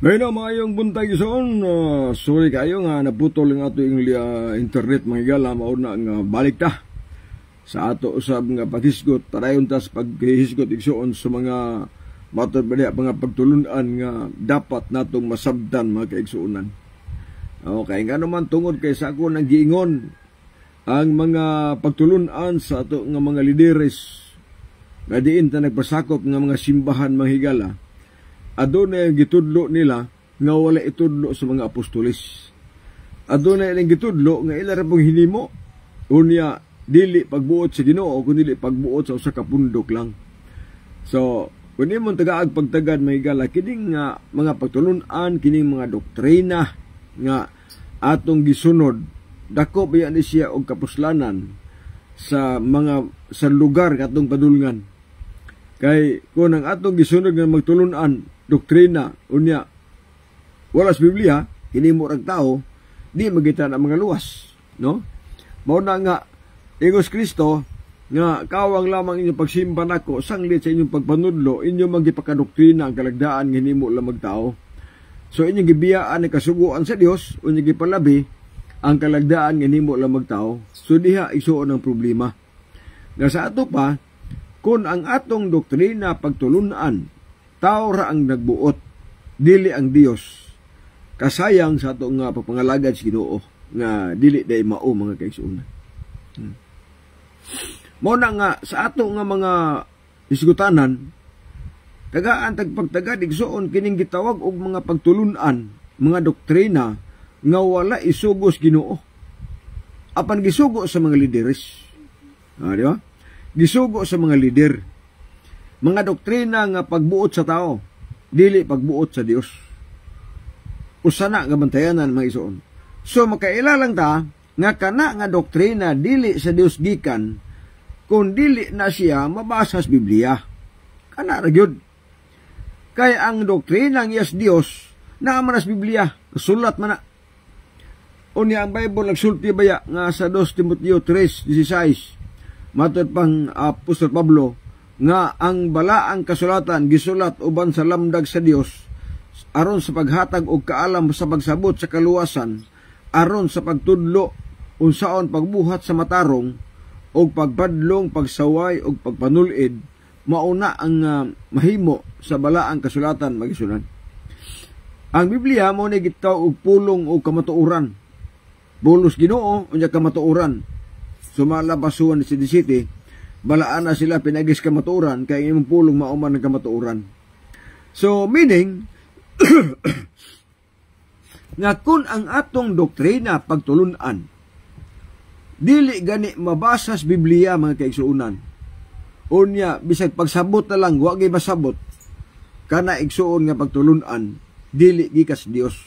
Ngayon mayong buntag ison, sorry kayo nga naputol ng ato yung internet mga higala, mauna nga balik ta sa ato usab nga paghisgot, tarayon tas paghisgot igsoon sa mga matod ba mga pagtulunan nga dapat natong masabdan mga kaigsuunan. Okay, nga naman tungod kay sa ako nang giingon ang mga pagtulunan sa ato nga mga lideres nga diin ta nagpasakop nga mga simbahan mga higala. Adunay gitudlo nila nga wala itudlo sa mga apostolis. Adunay ilang gitudlo nga ila ra pong hinimo unya dili pagbuot sa Ginoo kundi pagbuot sa usa ka pundok lang. So, kun imong tagaag pagtagad mahigala kining nga mga pagtulunan, kining mga doktrina nga atong gisunod, dako ba ni siya og kapuslanan sa lugar katong padulngan. Kay kung ang atong gisunod nga magtulunan doktrina unya wala sa Biblia hinimo rag tao di magita na mga luwas, no? Mao na nga Ingos Kristo nga kawang lamang inyong pagsimba nako sanglit sa inyong pagpanudlo inyo magipakadoktrina ang kalagdaan nga hinimo lang magtao. So inyong gibiyaan ang kasuguan sa Dios unya gipalabi ang kalagdaan nga hinimo lang magtao. So diha isuon ang problema. Nga sa ato pa kung ang atong doktrina pagtulunan tao ra ang nagbuot, dili ang Dios. Kasayang sa ato nga papangalagad sa Ginoo nga dili day mao mga kaigsuonan. Mo na nga sa ato nga mga isgutanan, tagaan tagpagtagad igsuon kining gitawag og mga pagtulunan, mga doktrina nga wala isugos Ginoo. Apan gisugo sa mga lideres. Di ba? Gisugo sa mga lider. Mga doktrina nga pagbuot sa tao, dili pagbuot sa Dios. Usana nga bantayanan mga isuon. So makaila lang ta nga kana nga doktrina dili sa Dios gikan kung dili na siya mabasa sa Biblia. Kana ra gyud. Kay ang doktrina ng Dios naa man sa Biblia, sulat man na. Unya ang Bible nagsulti baya nga sa 2 Timoteo 3:16. Matod pang Apostol Pablo nga ang balaang kasulatan gisulat uban sa lamdag sa Dios aron sa paghatag og kaalam sa pagsabot sa kaluwasan, aron sa pagtudlo unsaon pagbuhat sa matarong og pagpadlong, pagsaway og pagpanulid, mauna ang mahimo sa balaang kasulatan magisunan. Ang Biblia mo ni gitaw og pulong o kamatuoran. Bulos Ginoo unya kamatuoran. Sumalabasuan si City, balaan na sila pinagis kamatuoran kay imong pulong mauman ng kamatuoran. So meaning nga kun ang atong doktrina pagtulunan dili gani mabasa sa Biblia mga kaigsuonan. Unya bisag pagsabot na lang wa gyud masabot kana igsuon nga pagtulunan dili gikas Dios.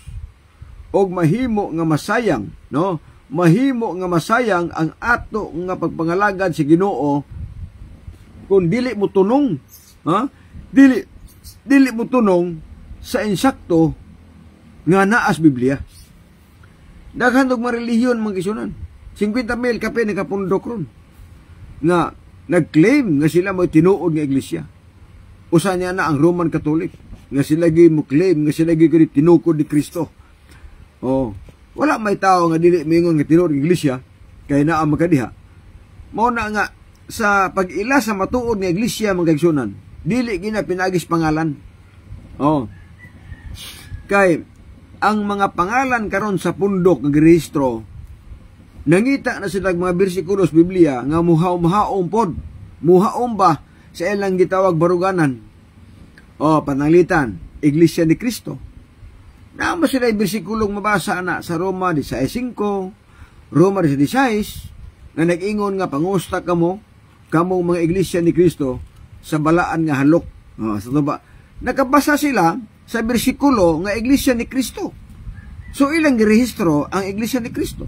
Og mahimo nga masayang, no? Mahimo nga masayang ang ato nga pagpangalagad sa Ginoo kung dili mo tunong, ha? Dili mo tunong sa insakto nga naas Biblia. Daghan og mga relihiyon mga kisunan. 50,000 kape nakapundok ron nga nag-claim nga sila mo tinuod nga iglesia. Usa niya na ang Roman Catholic nga sila gi mo claim nga sila gi tinukod ni Kristo. Oh, wala may tao nga dili mingon nga tinuod nga iglesia kay naa magkadiha. Mao na nga sa pag-ila sa matuod nga iglesia mga kaigsunan, dili gina pinagis pangalan. Oh. Kay ang mga pangalan karon sa pundok nga girehistro, nangita na sila mga bersikulos Biblia nga muhaom pod. Muhaom ba sa ilang gitawag baruganan. Oh, pananglitan, Iglesia ni Cristo. Naman sila yung bersikulong mabasa na sa Roma 16:5, Roma 16, na nag-ingon nga pangusta kamong mga iglesia ni Cristo sa balaan nga halok. Sa ba? Nakabasa sila sa bersikulo nga iglesia ni Cristo. So ilang girehistro ang iglesia ni Cristo.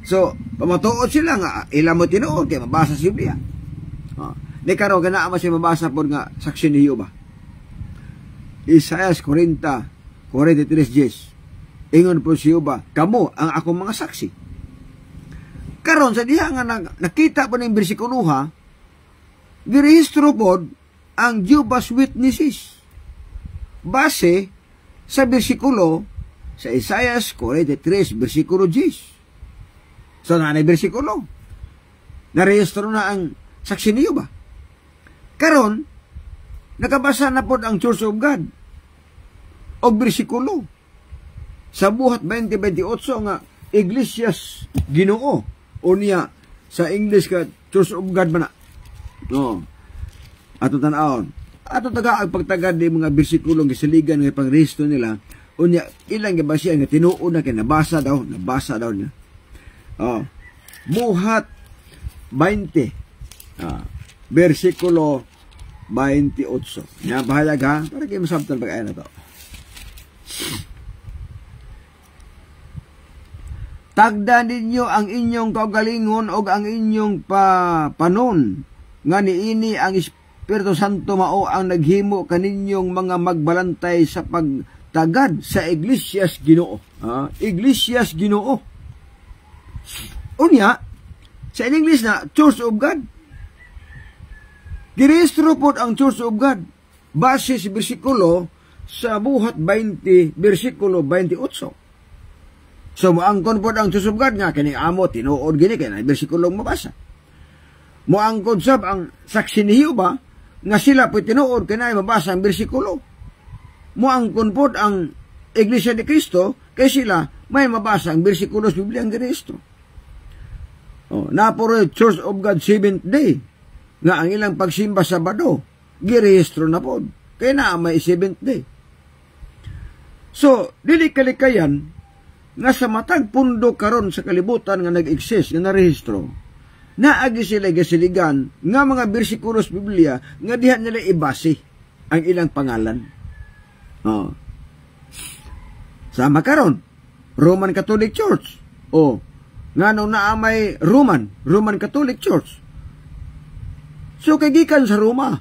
So pamatuod sila nga ilang mo tinuod kay mabasa sa Biblia. Di karo ganaa man siya mabasa pod nga saksi ni Jehova. Isaiah 43:10. Ingon po si Jehova, kamo ang akong mga saksi. Karon sa diha nga nakita po ng bersikuloha, girehistro pod ang Jehovah's Witnesses. Base sa bersikulo sa Isaias 43 bersikulo 10. So nanay bersikulo narehistro na ang saksi niyo ba? Karon nakabasa na pod ang Church of God og bersikulo sa buhat 20:28 nga Iglesias Ginoo o niya sa English ka Church of God man na. No. Ato tan-awon. Ato taga ang pagtagad di mga bersikulong gisaligan nga pangrehisto nila unya ilang gibasiya nga tinuod na kay nabasa daw niya. Buhat 20. Bersikulo 28. Nya bahayag ha para kay masabtan pag-ayon na to. Tagda ninyo ang inyong kaugalingon o ang inyong panon nga niini ang Espiritu Santo mao ang naghimo kaninyong mga magbalantay sa pagtagad sa Iglesias Ginoo. Iglesias Ginoo. Unya, sa English na Church of God. Girehistro pod ang Church of God base sa bersikulo sa buhat 20 bersikulo 28. So, moangkon po ang Church of God nga, kini amo, tinuod gini, kaya na bersikulong mabasa. Moangkon sab ang saksi ni Jehova, nga sila po tinuod, kaya na mabasa ang bersikulo. Moangkon po ang Iglesia ni Cristo, kaya sila may mabasa ang bersikulo sa Biblia ang Cristo. Napuro Church of God 7th day, nga ang ilang pagsimba Sabado, girehistro na po, kaya na may 7th day. So, dili kalikayan, nga sa matag pundo karon sa kalibutan nga nag-exist nga narehistro naagi sila gasiligan nga mga bersikulo sa Biblia nga diha nila ibase ang ilang pangalan. Sama karon Roman Catholic Church ngano na may Roman Catholic Church. So kay gikan sa Roma.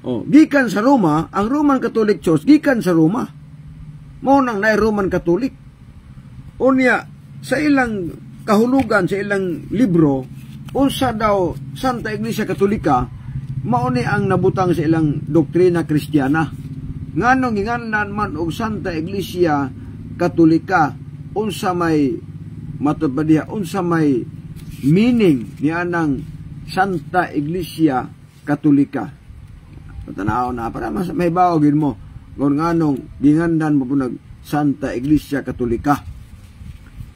Gikan sa Roma ang Roman Catholic Church gikan sa Roma. Mao nang nay Roman Catholic. Unya, sa ilang kahulugan, sa ilang libro, unsa daw Santa Iglesia Katolika, mauni ang nabutang sa ilang doktrina Kristiyana. Nganong ginganlan man og Santa Iglesia Katolika, unsa may matubadiha, unsa may meaning ni anang Santa Iglesia Katolika. Tanaw na para mas may bawagin mo kung nganong ginganlan mo punag Santa Iglesia Katolika.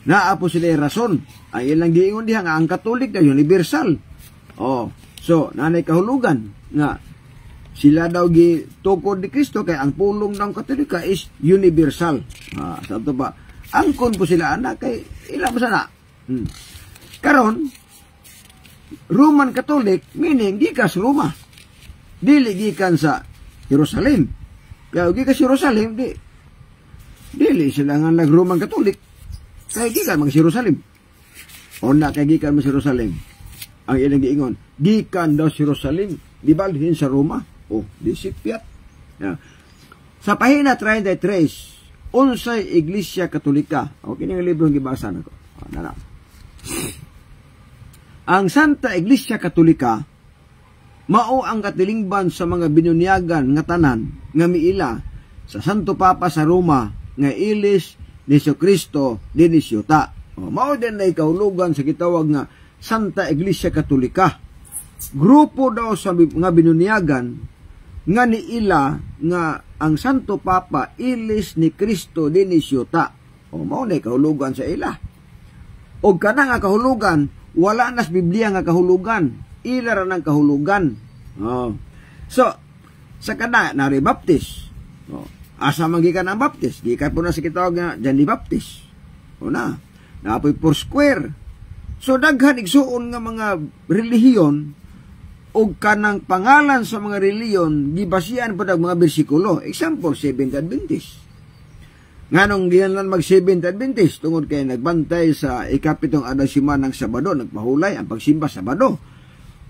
Naapo sila rason. Ang ilang giingon diha nga ang Katolik na universal. So, nanay kahulugan nga sila daw gitukod ni Kristo kay ang pulong ng Katolika is universal. Sa ito ba? Angkon po sila anak kay ilang sana. Karon, Roman Catholic meaning gikas Roma. Dili gikan sa Jerusalem. Kaya gikas Jerusalem dili sila nga nag-Roman Catholic. Kaya gikan mga Jerusalem. Na kaya gikan mga Jerusalem. Ang ilang giingon, gikan daw Jerusalem, dibalhin sa Roma. Disipyat. Sa pahina 33, unsay Iglesia Katolika. Kini nga libro ang gibasa na ko. Ang Santa Iglesia Katolika, mao ang katilingban sa mga binunyagan nga tanan, nga miila, sa Santo Papa sa Roma, nga ilis, ni Kristo dinis yuta. Mao din na ikahulugan sa gitawag nga Santa Iglesia Katolika. Grupo daw sa mga binunyagan nga niila nga ang Santo Papa ilis ni Kristo dinis yuta. Mao na ikahulugan sa ila. O kana nga kahulugan, wala nas Biblia nga kahulugan. Ila ra ng kahulugan. So, sa kana nari baptis. Asa man gikan ang baptis? Gikan po na sa kitawag nga John the Baptist. Naapoy Foursquare. So daghan igsuon nga mga relihiyon o kanang pangalan sa mga relihiyon gibasihan po dag mga bersikulo. Example, Seventh Adventist. Nganong giyanlan mag Seventh Adventist tungod kay nagbantay sa ikapitong adasima ng Sabado, nagpahulay ang pagsimba Sabado.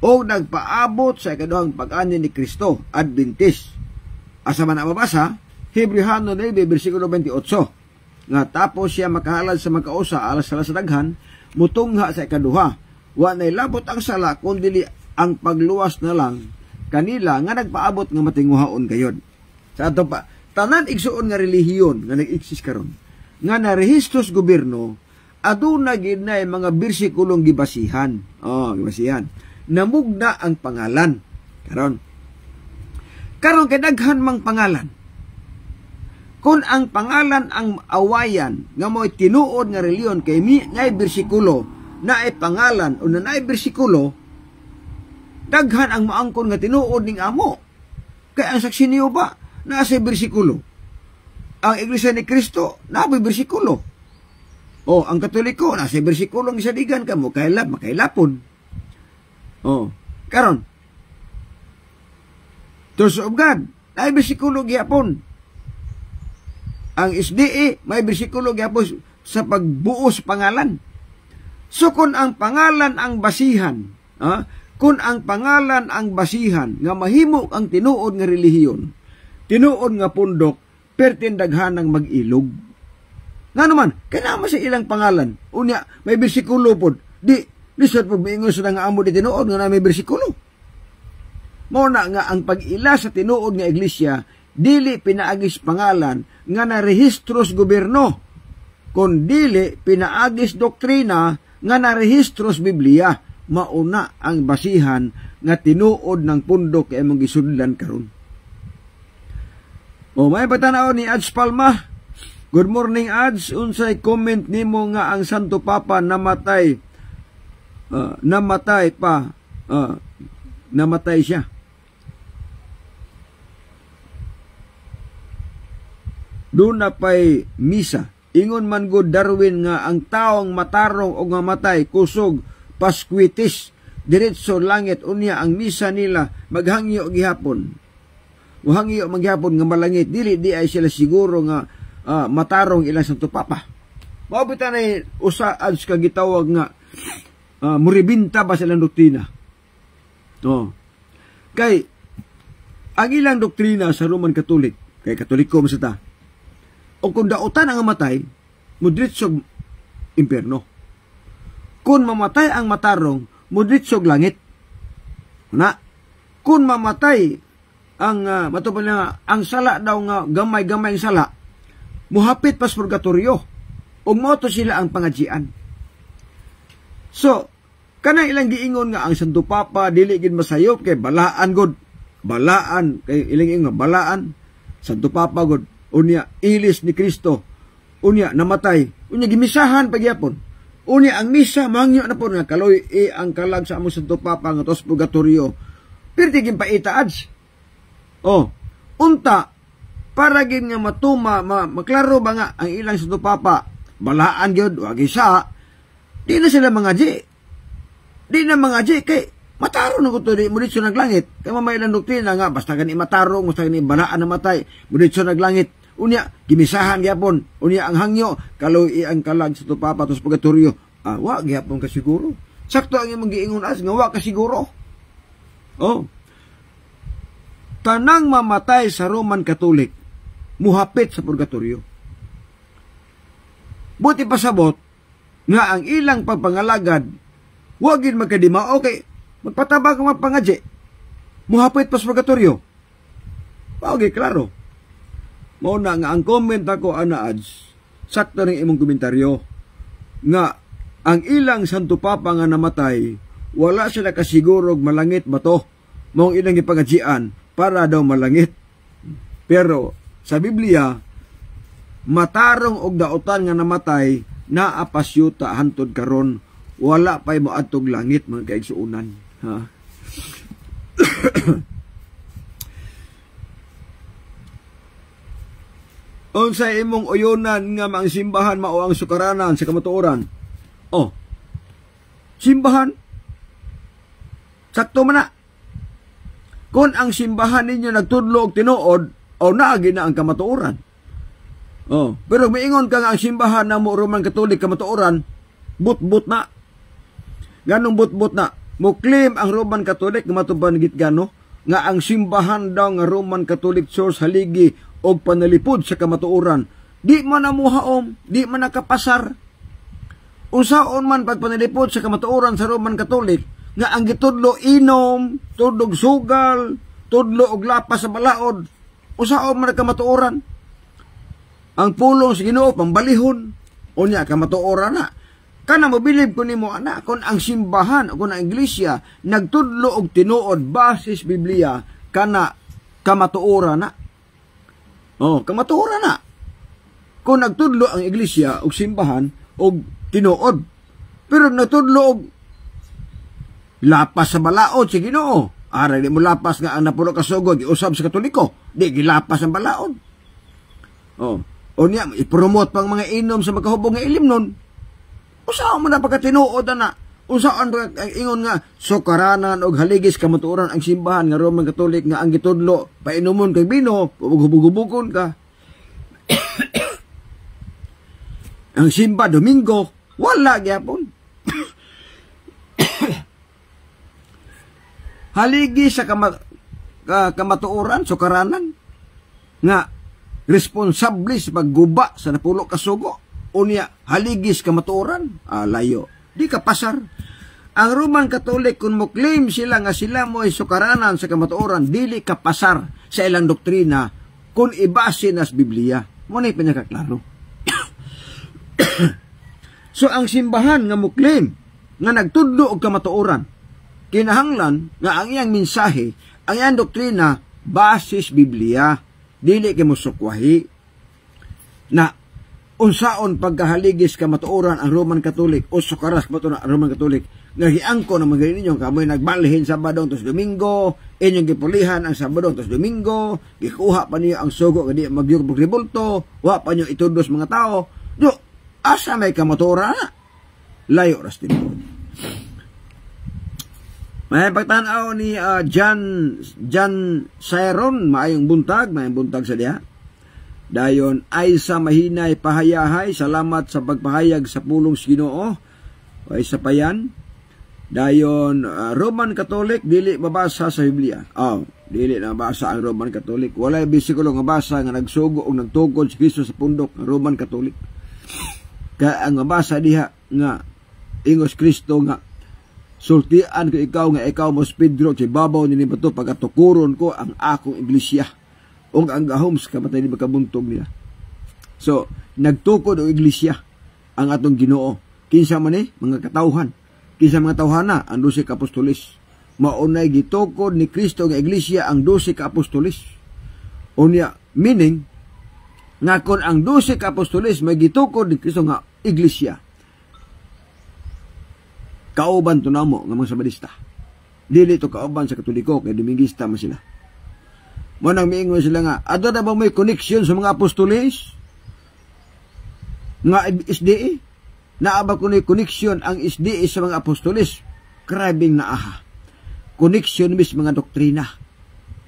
O nagpaabot sa ikaduhang pag-ani ni Kristo, Adventist. Asa man ang mabasa, Hebrewano 9, versikulo 28. Nga tapos siya makahalad sa magkausa alas sa daghan, mutungha sa ikaduha. Wa na'y labot ang sala, kundi ang pagluwas na lang kanila nga nagpaabot nga matinguhaon gayod. Sa ato pa, tanan igsuon nga relihiyon nga nag-exist karon nga narehistro sa gobyerno aduna gid na mga bersikulong gibasihan. Gibasihan. Namugna ang pangalan. Karon kay daghan mang pangalan. Kung ang pangalan ang awayan nga mo'y tinuod nga reliyon kay ngay bersikulo na ay pangalan o na ay bersikulo, daghan ang maangkon nga tinuod ning amo. Kay ang saksi niyo ba na sa bersikulo? Ang Iglesia ni Cristo na may bersikulo. Ang Katoliko na sa bersikulong isadigan ka mo makailapon. Karon Church of God ay bersikulo gyapon. Ang SDA may bersikulo gyapon sa pagbuo sa pangalan. So kung ang pangalan ang basihan, kung ang pangalan ang basihan nga mahimo ang tinuod nga relihiyon, tinuod nga pundok, pertindaghan ng mag-ilog. Nga naman, kailangan sa ilang pangalan. Unya, may bersikulo po. Lisod po, maingon sa nga amo di tinuod nga na may bersikulo. Muna nga ang pag-ila sa tinuod nga iglesia, dili pinaagis pangalan nga narehistro sa gobyerno, kun dili pinaagis doktrina nga narehistro sa Biblia. Mauna ang basihan nga tinuod ng pundok kay mong gisudlan karon. May patanaw ni Ads Palma. Good morning, Ads. Unsay comment nimo nga ang Santo Papa namatay siya. Doon na pa'y misa. Ingon man good Darwin nga ang taong matarong o nga matay, kusog, paskwitis, diretso langit, unya ang misa nila maghangyo gihapon. Uhangyo maghapon nga malangit, dili di ay sila siguro nga matarong ilang Santo Papa. Mabita na usa Ads ka gitawag nga muribinta ba silang doktrina. Kay ang ilang doktrina sa Roman Catholic, kay Katoliko masata, o kung dautan ang matay, mudritsog impierno. Kung mamatay ang matarong, mudritsog langit. Kung mamatay ang ang sala daw nga gamay-gamay sala, muhapit pas purgatorio. Ug moto sila ang pangadjian. So, kanang ilang giingon nga ang Santo Papa dili gid masayop kay balaan god. Balaan kay ilang ingon nga balaan. Santo Papa god unya ilis ni Kristo. Unya namatay. Unya gimisahan pagyapon. Unya ang misa mangyo na po nga kaloy ang kalag sa among Santo Papa nga tos purgatorio. Perti gid paita Ads. Unta para gid nga maklaro ba nga ang ilang Santo Papa balaan gyud wa gisa di na sila mangaji kay mataro na kuto di muditso naglangit kay mamaylan doktrina nga basta gani matarong basta gani balaan na matay muditso naglangit unya gimisahan gyapon unya ang hangyo kaloy ang kalag Santo Papa tos purgatorio wa gyapon ka siguro sakto ang imong giingon As nga wa ka siguro tanang mamatay sa Roman Catholic muhapit sa purgatorio. Buti pasabot nga ang ilang pagpangalagad wa gid magkadima okay magpatabag ang pangadje muhapit pa sa purgatorio. Okay, klaro. Mao na nga ang comment ako Ads sakto ning imong komentaryo nga ang ilang Santo Papa nga namatay wala sila kasigurog malangit ba to mao ilang ipangadjian para daw malangit. Pero sa Biblia, matarong og dautan nga namatay na apasyuta hantod karon wala pay moadtog langit mga kaigsuunan. Unsay imong uyonan nga ang simbahan mao ang sukaranan sa kamatuoran? Simbahan? Sakto man na. Kung ang simbahan ninyo nagtudlo og tinuod, naagi na ang kamatuoran. Pero miingon ka nga ang simbahan na mo Roman Catholic kamatuoran, but na. Ganong but na. Muklim ang Roman Catholic nga matuban gitgano nga ang simbahan daw nga Roman Catholic Church haligi og panalipod sa kamatuoran. Di man namuhaom, di man nakapasar. Unsaon man pagpanalipod sa kamatuoran sa Roman Catholic nga ang gitudlo inom, tudlog sugal, tudlo og lapas sa balaod, Usaon man kamatuoran. Ang pulong sa Ginoo pambalihon. Unya kamatuoran na. Kana mobilib ko nimo ana kung ang simbahan o kung ang iglesia nagtudlo og tinuod basis Biblia kana kamatuoran na. Kamatuoran na. Kung nagtudlo ang iglesia og simbahan og tinuod. Pero nagtudlo og lapas sa balaod si Ginoo. Aray di mo lapas nga ang napuno kasugod giusab sa Katoliko. Di gilapas ang balaod. O niya, ipromote pang mga inom sa magkahubong nga ilim nun. Usaon mo na pagkatinuod na. Usaon ang ingon nga sukaranan o haligis kamatuoran ang simbahan nga Roman Catholic nga ang gitudlo painumon kay bino, hubog-hubukon ka. Ang simba Domingo, wala gyapon. Haligi sa kamatuoran, sukaranan, nga responsable sa pagguba sa napulo kasugo. Unya, haligis kamatuoran, layo. Di ka pasar. Ang Roman Catholic, kung mo claim sila nga sila mo ay sukaranan sa kamatuoran, dili ka pasar sa ilang doktrina kung ibase na sa Biblia. Muna yung pinakaklaro. So, ang simbahan nga mo claim nga nagtudlo og kamatuoran, kinahanglan nga ang iyang mensahe, ang iyang doktrina, basis Biblia, dili kay musukwahi na unsaon pagkahaligis kamatuoran ang Roman Catholic o sukaras kamatuoran ang Roman Catholic nga giangko na mga ninyo kamoy nagbalihin Sabado tos Domingo, inyong gipulihan ang Sabado tos Domingo, gikuha pa niyo ang sugo kadi magyug rebulto, wa pa niyo itudos mga tao. Do asa may kamatuoran? Layo ras tinuod. May pagtanaw ni John Sayron, maayong buntag sa diha. Dayon ay sa mahinay pahayahay, salamat sa pagpahayag sa pulong sa Ginoo. Ay sa payan. Dayon Roman Catholic dili mabasa sa Biblia. Dili na mabasa ang Roman Catholic. Walay bersikulo nga basa nga nagsugo og nagtukod si Kristo sa pundok ng Roman Catholic. Kaya ang mabasa diha nga ingos Kristo nga sultian ko ikaw mo Pedro kay babaw ni bato pagatukuron ko ang akong iglesia o ang gahom sa kamatay ni makabuntog niya. So, nagtukod o iglesia ang atong Ginoo. Kinsa man mga katawhan. Kinsa mga tawhana ang 12 ka apostoles. Maunay gitukod ni Kristo nga iglesia ang 12 ka apostoles. Unya, meaning nga kon ang 12 ka apostoles may gitukod ni Kristo nga iglesia, kauban to namo nga mga Sabadista. Dili to kauban sa Katoliko kay Domingista man sila. Mo nang miingon sila nga adto na ba may connection sa mga apostoles nga SDA? Naa ba kuno connection ang SDA sa mga apostoles? Krabing naaha. Connection mis mga doktrina.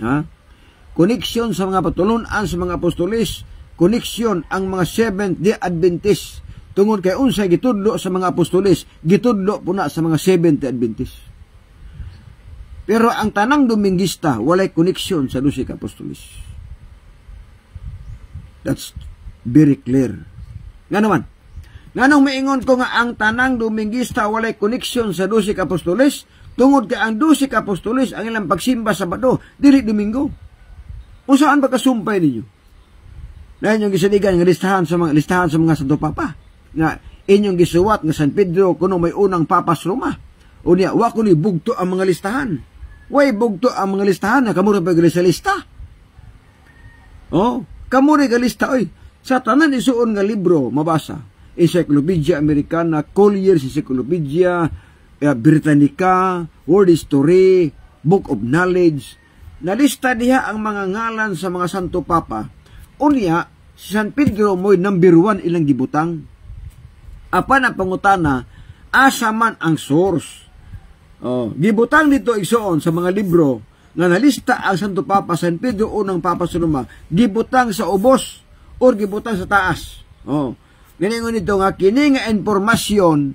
Ha? Connection sa mga patulunan sa mga apostoles, connection ang mga Seventh-day Adventist. Tungod kay unsay gitudlo sa mga apostoles, gitudlo po na sa mga Seventh-day Adventist. Pero ang tanang Domingista, walay connection sa 12 ka apostoles. That's very clear. Nga naman, nganong maingon ko nga ang tanang Domingista walay connection sa 12 ka apostoles, tungod kay ang 12 ka apostoles ang ilang pagsimba Sabado, dili Domingo. O saan ba kasumpay ninyo? Na inyong gisaligan ng listahan sa mga Santo Papa. Nga inyong gisuwat nga San Pedro kuno may unang papas Roma. O niya, wa kuno bugto ang mga listahan. Way bugto ang mga listahan na kamura pa gali sa lista. Kamura galista oy. Sa tanan isuon nga libro mabasa, Encyclopedia Americana, Collier's Encyclopedia Britannica, World History, Book of Knowledge, nalista diha ang mga ngalan sa mga Santo Papa. Unya, si San Pedro mo'y number 1 ilang gibutang. Apan ang pangutana, asa man ang source? Gibutang dito igsoon sa mga libro nga nalista ang Santo Papa San Pedro unang Papa sa Roma, gibutang sa ubos o gibutang sa taas. Ganingon nito nga kini nga informasyon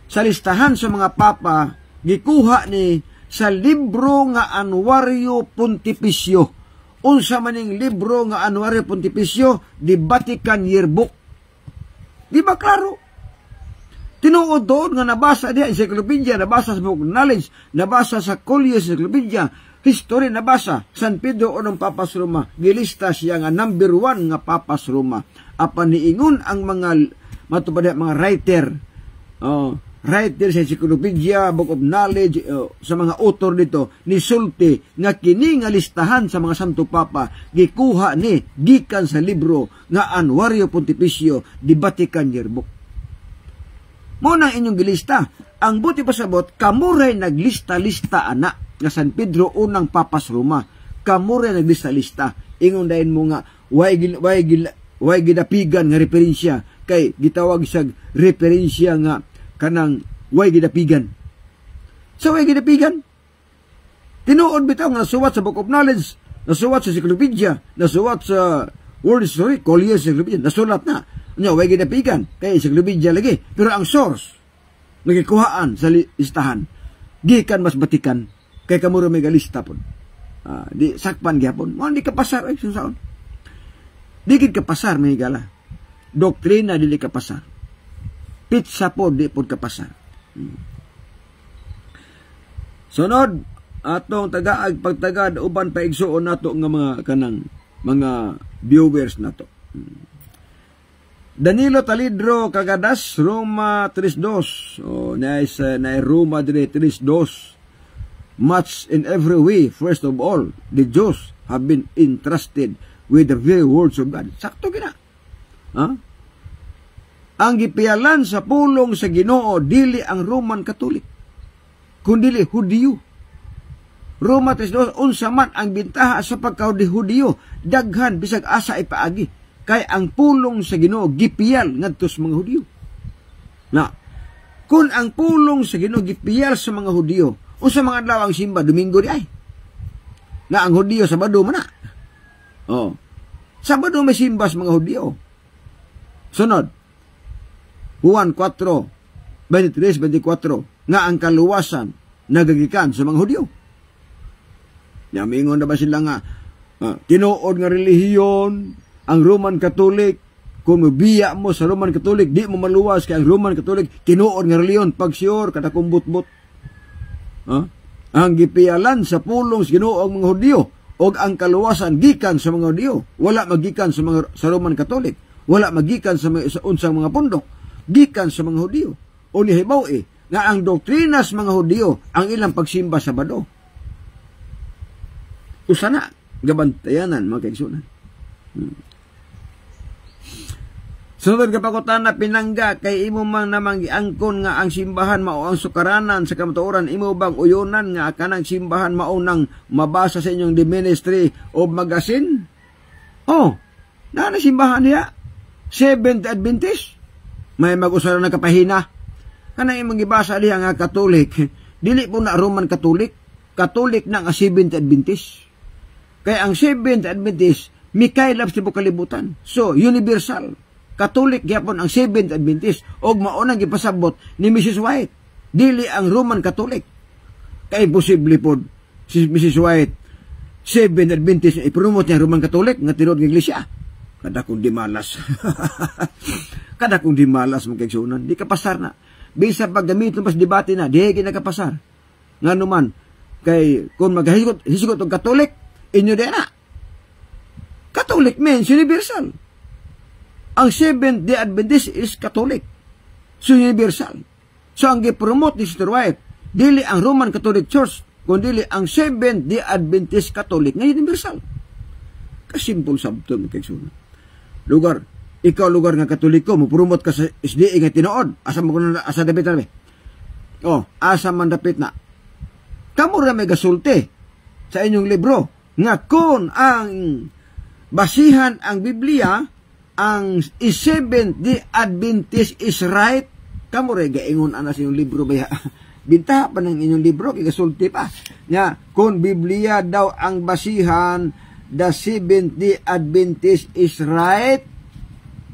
sa listahan sa mga Papa gikuha ni sa libro nga Annuario Pontificio. Unsa maning libro nga Annuario Pontificio, di Vatican Yearbook. Di ba klaro? Tinuod doon nga nabasa diha Encyclopedia, nabasa sa Book of Knowledge, nabasa sa Collier's Encyclopedia, history nabasa, San Pedro unang Papas Roma, gilista siya nga number 1 nga Papas Roma. Apan niingon ang mga matupad mga writer, writer sa encyclopedia, book of knowledge, sa mga author dito, nisulti nga kini nga listahan sa mga Santo Papa, gikuha ni, gikan sa libro nga Annuario Pontificio di Vatican Yearbook. Muna inyong gilista, ang buti pasabot, kamuray naglista-lista anak nga San Pedro unang Papas Roma. Kamuray naglista-lista. Ingon dahin mo nga, way gidapigan nga referensya, kay gitawag sa referensya nga kanang way gidapigan. So way gidapigan? Tinuod bitaw nga nasuwat sa Book of Knowledge, nasuwat sa encyclopedia, nasuwat sa World History, Collier's Encyclopedia, nasulat na. Way gidapigan, kay encyclopedia lagi. Pero ang source, nagikuhaan sa listahan, gikan mas Batikan, kay kamuro may galista po. Di sakpan gyapon. Mo di kapasar ay sunsaon. Di gid kapasar may gala. Doktrina dili kapasar. Pizza po di po kapasar. Sunod atong tagaag pagtagad uban paigsuon nato nga mga kanang mga viewers nato. Danilo Talidro Cagadas, Roma 3:2. Na Roma dire 3:2. Much in every way, first of all, the Jews have been entrusted with the very words of God. Sakto gina. Ang gipiyalan sa pulong sa Ginoo dili ang Roman Catholic, kundi Hudiyo. Roma 3:2, unsa man ang bintaha sa pagka-Hudiyo, daghan bisag asa ipaagi. Kay ang pulong sa Ginoo gipiyal ngadto sa mga Hudiyo. Na, kung ang pulong sa Ginoo gipiyal sa mga Hudiyo, unsa mga adlaw ang simba Domingo di ay? Na ang Hudiyo Sabado man na. Sabado may simba sa mga Hudiyo. Sunod, Juan 4:23-24, nga ang kaluwasan nagagikan sa mga Hudiyo. Yamingon na ba sila nga tinuod nga relihiyon ang Roman Catholic? Kung mabiya mo sa Roman Catholic, di mo maluwas kay ang Roman Catholic tinuod nga relihiyon pagsiyor kada kumbut-but. Ang gipiyalan sa pulong sa Ginoo ang mga Hudiyo og ang kaluwasan gikan sa mga Hudiyo, wala magikan sa Roman Catholic, wala magikan sa unsang mga pundok, gikan sa mga Hudiyo. O nihibaw nga ang doktrina sa mga Hudiyo ang ilang pagsimba sa Sabado. Usana gabantayanan mga kaigsunan. Sunod kapakutan na pinangga kay imo man namang giangkon nga ang simbahan mao ang sukaranan sa kamatuoran, imo bang uyonan nga kanang simbahan mao nang mabasa sa inyong The Ministry of Magazine? Na simbahan niya Seventh Adventist. May mag-usara na kapahina. Kanang imong gibasa diha nga Catholic, dili po na Roman Catholic, Catholic na nga Seventh Adventist. Kaya ang Seventh Adventist mikailab sa kalibutan. So, universal. Catholic gyapon ang Seventh Adventist og mao nang gipasabot ni Mrs. White, dili ang Roman Catholic. Kay posible pod si Mrs. White Seventh Adventist ipromote niya Roman Catholic nga tinuod nga iglesia. Kada kung di malas. Kada kung di malas mga kaigsunan, di kapasar na. Bisa paggamit pas debate na, di kinakapasar. Ngano man kay kung maghisgot og Catholic, inyo din na. Catholic means universal. Ang Seventh-day Adventist is Catholic. So, universal. So, ang gipromote ni Sister White, dili ang Roman Catholic Church, kundi ang Seventh-day Adventist Catholic nga universal. Kasimple sabto, mga kaigsunan. Lugar, ikaw lugar nga Katoliko, mupromote ka sa SDA nga tinuod. Asa dapit na, asa man dapit na. Kamu na may gasulti sa inyong libro, nga kung ang basihan ang Biblia, ang Seventh-day Adventist is right, kamu rin gaingon ana sa inyong libro ba? Binta pa ng inyong libro, kigasulti pa. Nga, kung Biblia daw ang basihan, the Seventh-day Adventist is right,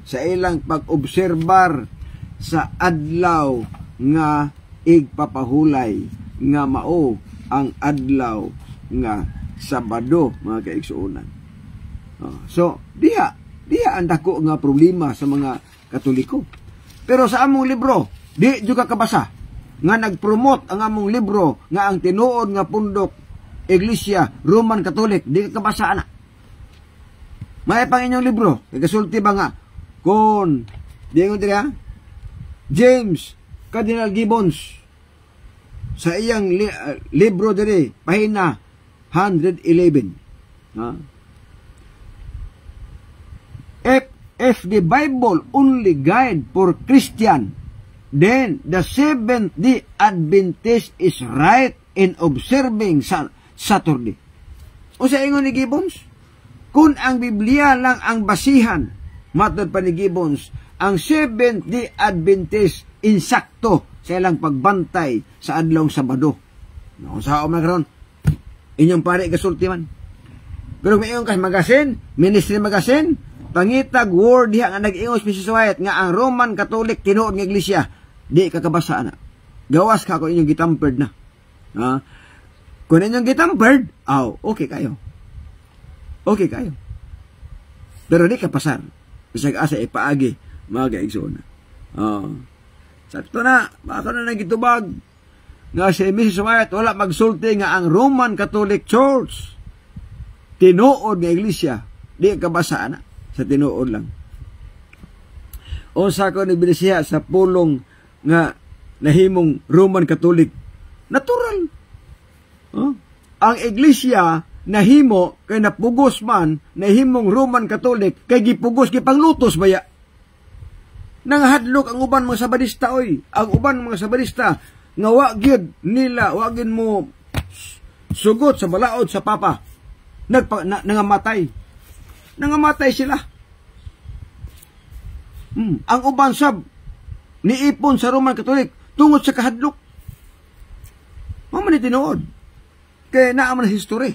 sa ilang pag-obserbar sa adlaw nga igpapahulay, nga mao ang adlaw nga Sabado, mga kaigsuunan. So, diha ang dako nga problema sa mga Katoliko. Pero sa among libro, di juga kabasa nga nagpromote ang among libro nga ang tinuod nga pundok Iglesia, Roman Catholic, di ka kabasa na. May pang inyong libro, kasulti ba nga, kung, di nga dira, James Cardinal Gibbons, sa iyang libro diri, pahina 111. If the Bible only guide for Christian, then the Seventh-day Adventist is right in observing Saturday. O sa ingon ni Gibbons, kung ang Biblia lang ang basihan, matod pa ni Gibbons, ang Seventh-day Adventist insakto sa ilang pagbantay sa adlong Sabado. Kung sa na karon, inyong pare kasulti man. Pero may iyong magasin, ministry magasin, pangitag word diha nga nag-ingos Mrs. Wyatt nga ang Roman Catholic tinuod nga iglesia, di kakabasa na. Gawas ka kung inyong gitampered na. Kung inyong gitampered, okay kayo. Okay kayo. Pero di kapasar. Bisag asa ipaagi, mga kaigsoon na. Sakto na, baka na nagitubag nga si Mrs. Wyatt wala magsulti nga ang Roman Catholic Church tinuod nga iglesia, di kabasa na sa tinuod lang. O sa ko nagbilisiha sa pulong nga nahimong Roman Catholic, natural. Ang iglesia nahimo kay napugos man nahimong Roman Catholic kay gipugos gipanglutos baya. Nanghadlok ang uban mga Sabadista oy. Ang uban mga Sabadista nga wa gyud nila wagin mo sugot sa balaod sa papa. Nangamatay. Nangamatay sila. Ang uban sab niipon sa Roman Catholic tungod sa kahadlok. Mao man tinuod. Kay naa man history.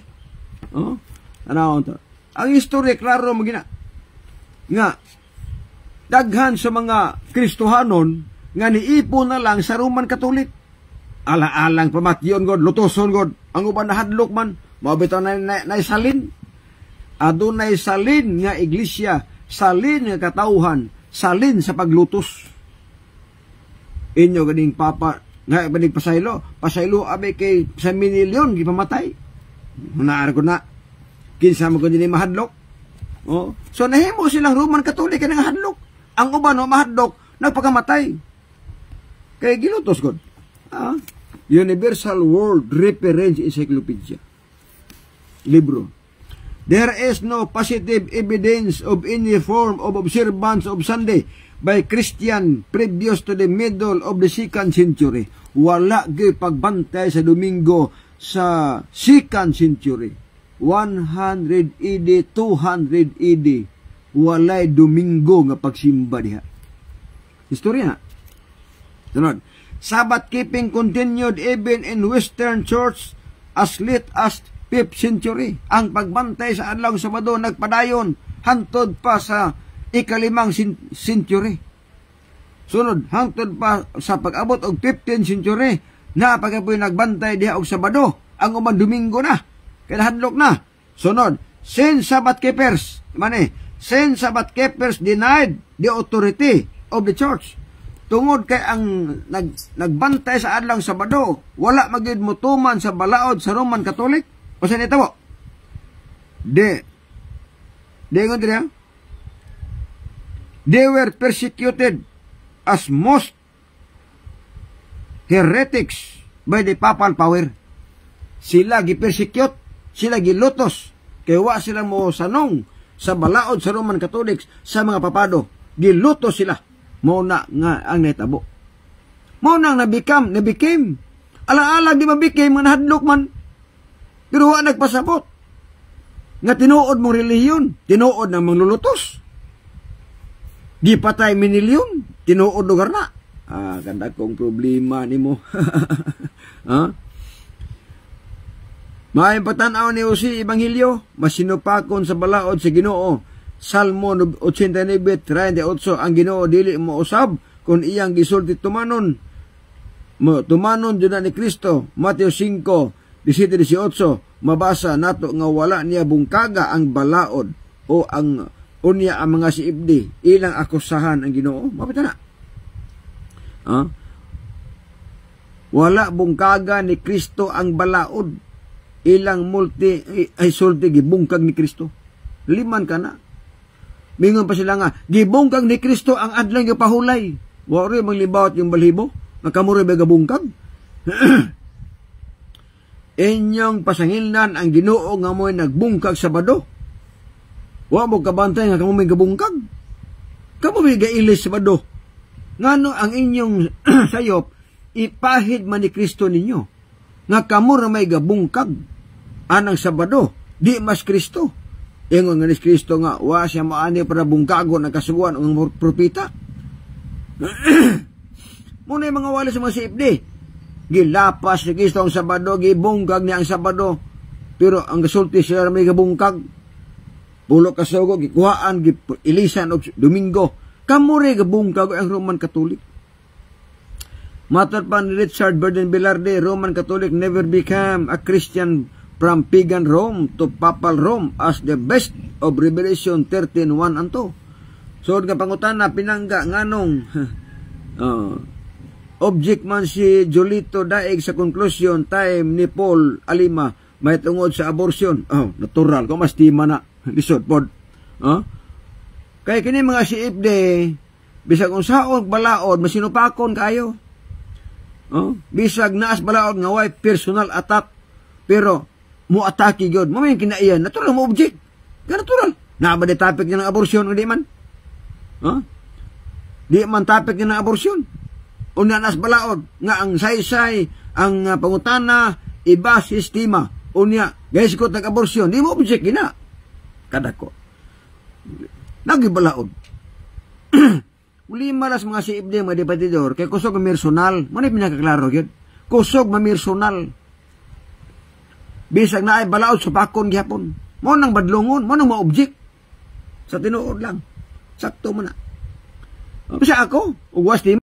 Ano to? Ang history klaro magina. Nga daghan sa mga Kristohanon nga niipon na lang sa Roman Catholic. Ala-alang pamatyon god, lutoson god. Ang uban nahadlok man, mabitaw na salin. Adunay salin nga iglesia, salin nga katauhan, salin sa paglutos. Inyo ganing papa nga banig pasaylo abe kay sa minilyon gipamatay. Hunaar ko na. Kinsa mo ko din mahadlok. So nahimo silang Roman Catholic nga hadlok. Ang uban mahadlok nagpakamatay. Kay gilutos god. Universal World Reference Encyclopedia. Libro. There is no positive evidence of any form of observance of Sunday by Christian previous to the middle of the 2nd century. Wala gyud pagbantay sa Domingo sa 2nd century. 100 AD, 200 AD. Walay Domingo nga pagsimba diha. Istorya na. Sunod. Sabbath keeping continued even in Western Church as late as 5th century. Ang pagbantay sa adlaw Sabado nagpadayon hantod pa sa ika-5 century. Sunod, hantod pa sa pag-abot og 15th century na pagapoy nagbantay diha og Sabado. Ang uban Domingo na. Kaya hadlok na. Sunod, since Sabbath keepers, since Sabbath keepers denied the authority of the church. Tungod kay ang nagbantay sa adlaw Sabado, wala magid mutuman sa balaod sa Roman Catholic. O sa nito mo? They were persecuted as most heretics by the papal power. Sila gi-persecute, sila gilutos, kaya wa sila mo sanong sa balaod sa Roman Catholics sa mga papado. Gilutos sila. Mao na nga ang netabo. Mao nang nabicame. Ala-ala di mabicame nga nahadlok man. Pero wa nagpasabot. Nga tinuod mong relihiyon, tinuod ng manglulutos. Di patay minilyon, tinuod lugar na. Ganda kong problema nimo. May patanaw ni Jose Ebanghelyo, masinupakon sa balaod sa Ginoo. Salmo 89:38 ang Ginoo dili mo usab kung iyang gisulti tumanon jud ni Kristo. Mateo 5:17-18 mabasa nato nga wala niya bungkaga ang balaod o ang unya ang mga siibdi ilang akusahan ang Ginoo. Mabita na. Wala bungkaga ni Kristo ang balaod. ilang ay sulti gibungkag ni Kristo. Liman ka na. Mingon pa sila nga, gibungkag ni Kristo ang adlang yung pahulay. Wari manglibawat yung balhibo, nakamuri ba gabungkag? Inyong pasangilnan ang Ginoo nga mo'y nagbungkag Sabado. Wa mo kabantay nga kamo may gabungkag. Kamo may gailis Sabado. Ngano ang inyong sayop, ipahid man ni Kristo ninyo. Nga kamo na may gabungkag anang Sabado, di mas Kristo. Ingon nga ni Kristo nga, wa siya maani para bungkago ng kasuguan ng propita. Muna yung mga wala sa mga siipdi. Gilapas ni Kristo ang Sabado, gibungkag niya ang Sabado. Pero ang kasulti siya may gabungkag. Pulo kasugo, gikuhaan, ilisan o Domingo. Kamuri gabungkag ang Roman Catholic. Matter pa ni Richard Burden Velarde, Roman Catholic never became a Christian from pagan Rome to papal Rome as the best of Revelation 13:1 and 2. So, nga pangutana, pinangga nganong object man si Jolito Daig sa conclusion time ni Paul Alima may tungod sa abortion. Oh, natural ko mas tima na lisod pod. Kaya kini mga CFD bisag unsaon balaod masinupakon kayo. Bisag naas balaod nga way personal attack pero mo atake gyud mo may kinaiyan natural mo object. Natural. Na ba di topic niya ng abortion o di man? Di man topic niya ng abortion. Unya nas balaod nga ang saysay ang pangutana iba sistema unya guys ko tag abortion di mo object gina kadako lagi balaod. Uli malas mga CFD mga debatidor kay kusog personal mo ni pinakaklaro gyud kusog personal bisag na ay balaod sa pakon gyapon mo nang badlongon mo nang ma-object sa tinuod lang sakto mo na. Bisa ako ugwas di